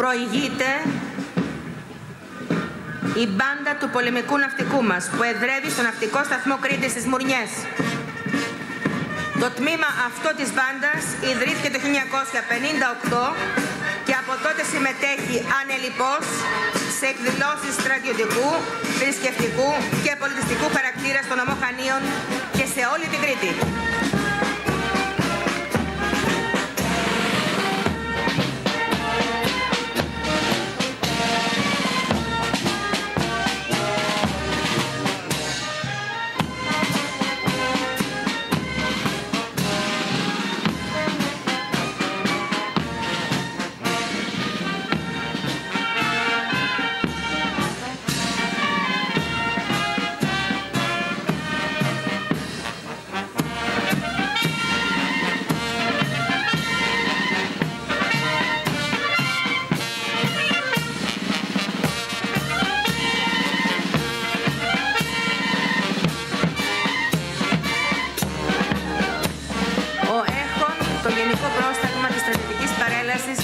προηγείται η μπάντα του πολεμικού ναυτικού μας που εδρεύει στο ναυτικό σταθμό Κρήτης στις Μουρνιές. Το τμήμα αυτό της μπάντας ιδρύθηκε το 1958 και από τότε συμμετέχει ανελιπώς σε εκδηλώσεις στρατιωτικού, θρησκευτικού και πολιτιστικού χαρακτήρα στο νομό Χανίων και σε όλη την Κρήτη.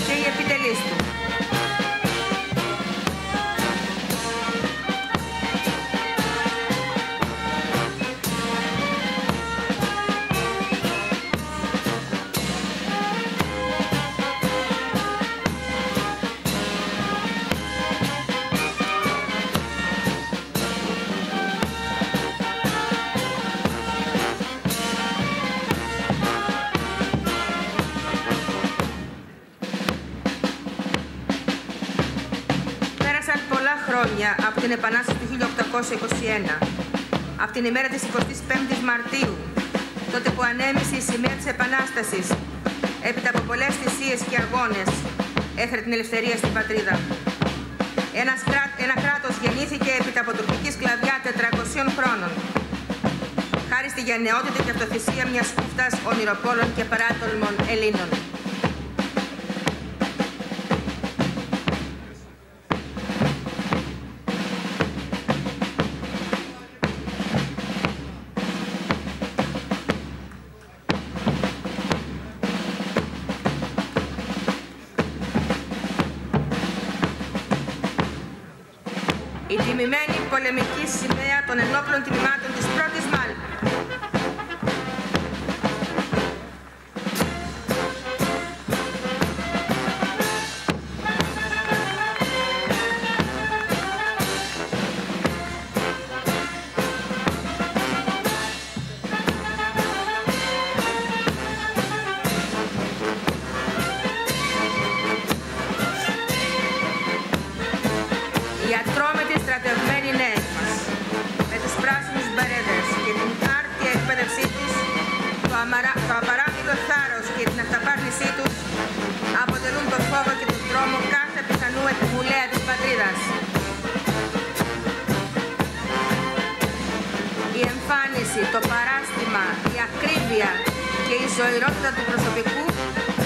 Και οι επιτελείς του. Χρόνια από την Επανάσταση του 1821, από την ημέρα της 25ης Μαρτίου, τότε που ανέμισε η σημαία της Επανάστασης, έπειτα από πολλές θυσίες και αγώνες, έφερε την ελευθερία στην πατρίδα. Ένα κράτος γεννήθηκε έπειτα από τουρκική σκλαβιά 400 χρόνων, χάρη στη γενναιότητα και αυτοθυσία μιας σκούφτας ονειροπόλων και παράτολμων Ελλήνων. Η τιμημένη πολεμική σημαία των ενόπλων τμήματων της πρώτης Μάλτας. Οι ατρόμητοι στρατευμένοι νέοι μας, με τους πράσινους μπερέδες και την άρτια εκπαίδευσή τους, το απαράμιλο θάρρος και την αυταπάρνησή τους αποτελούν το φόβο και τον τρόμο κάθε πιθανού επιβουλέα της πατρίδας. Η εμφάνιση, το παράστημα, η ακρίβεια και η ζωηρότητα του προσωπικού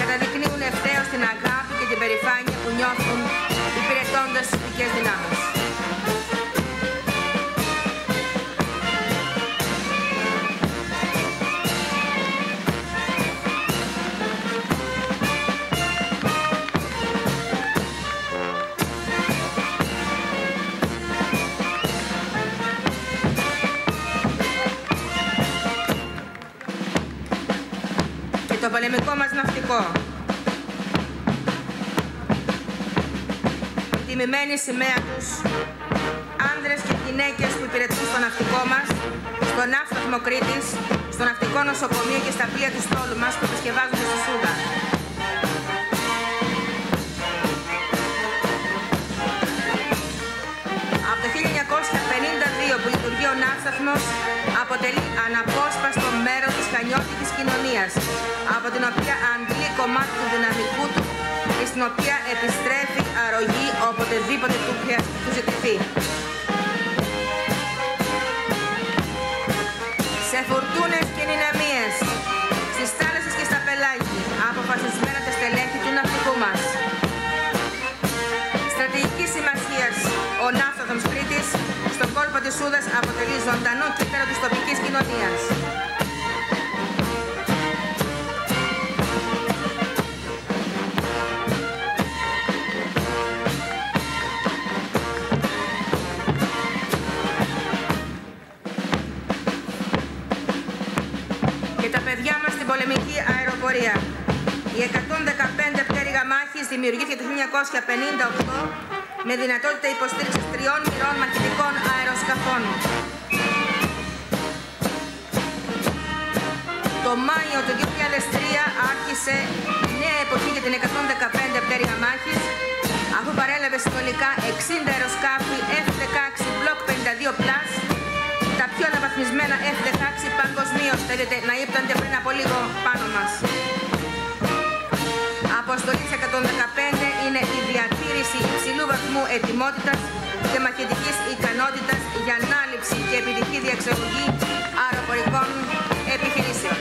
καταδεικνύουν ευθέως την αγάπη και την περηφάνεια που νιώθουν υπηρετώντας τις ειδικές δυνάμεις. Και το πολεμικό μας ναυτικό. Τιμημένη σημαία τους, άνδρες και γυναίκες που υπηρετούν στο ναυτικό μας, στο ναύσταθμο Κρήτης, στο ναυτικό νοσοκομείο και στα πλοία του στόλου μας που επισκευάζονται στη Σούδα. Από το 1952 που λειτουργεί ο ναύσταθμος, αποτελεί αναπόσπαστο μέρος της χανιώτικης κοινωνίας, από την οποία αντλεί κομμάτι του δυναμικού του και στην οποία επιστρέφει αρρωγή οποτεδήποτε του ζητηθεί. Σε φουρτούνες και δυναμίες, στις θάλασσες και στα πελάγια, αποφασισμένα τα στελέχη του ναυτικού μας. Στρατηγικής σημασίας, ο ναύσταθμος Κρήτης στον κόλπο της Σούδας αποτελεί ζωντανό κύτταρο της τοπικής κοινωνίας. δημιουργήθηκε το 1958 με δυνατότητα υποστήριξης 3 μοιρών μαχητικών αεροσκαφών. Το Μάιο του 2003 άρχισε νέα εποχή για την 115 πτέρυγα μάχης, αφού παρέλαβε συνολικά 60 αεροσκάφη F-16 Block 52+, τα πιο αναβαθμισμένα F-16 παγκοσμίως, θέλετε να ύπτανται πριν από λίγο πάνω μας. Αποστολή 115 είναι η διατήρηση υψηλού βαθμού ετοιμότητας και μαχητικής ικανότητας για ανάληψη και επιτυχή διεξαγωγή αεροπορικών επιχειρήσεων.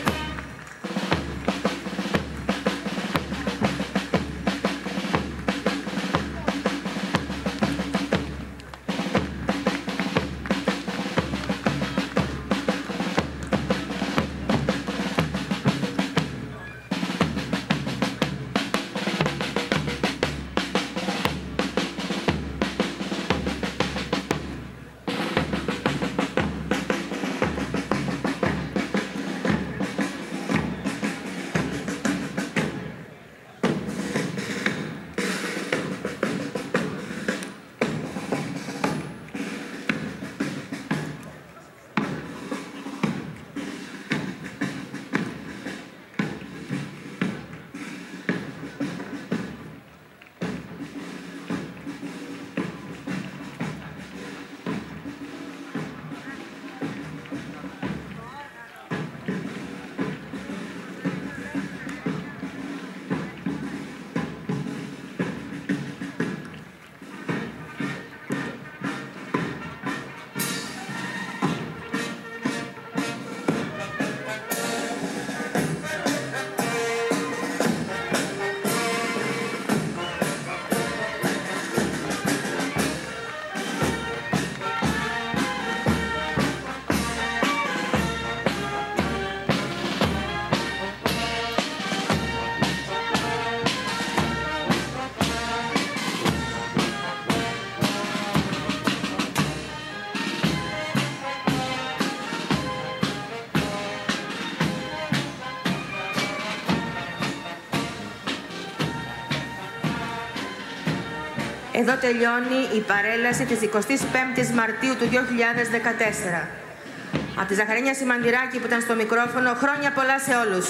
Εδώ τελειώνει η παρέλαση της 25ης Μαρτίου του 2014. Από τη Ζαχαρένια Σιμαντηράκη που ήταν στο μικρόφωνο, χρόνια πολλά σε όλους.